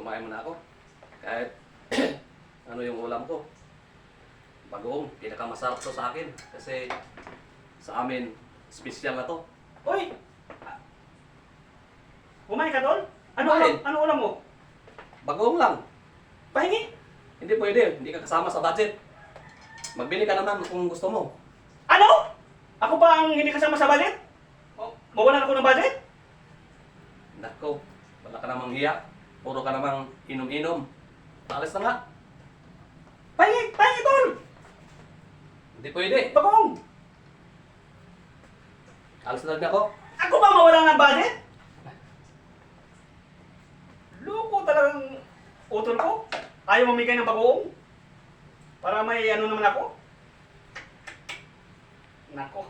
kumain muna ako. Kahit ano yung ulam ko. Bagoong, pinakamasarap to sa akin. Kasi sa amin, special na to. Uy! Kumain ka doon? Kumain. Ano ulam mo? Bagoong lang. Pahingi? Hindi pwede, hindi ka kasama sa budget. Magbili ka naman kung gusto mo. Ano? Ako pa ang hindi kasama sa budget? Mawalan ako ng budget? Nako, wala ka namang hiya. Puro ka namang inom-inom. Alis na nga. Pahingi doon! Hindi pwede. Bagong! Alis na rin ako. Ako ba mawalan ng budget? Loko talagang utol ko. Ayaw mamigay ng bagoong. Para may ano naman ako. Nako.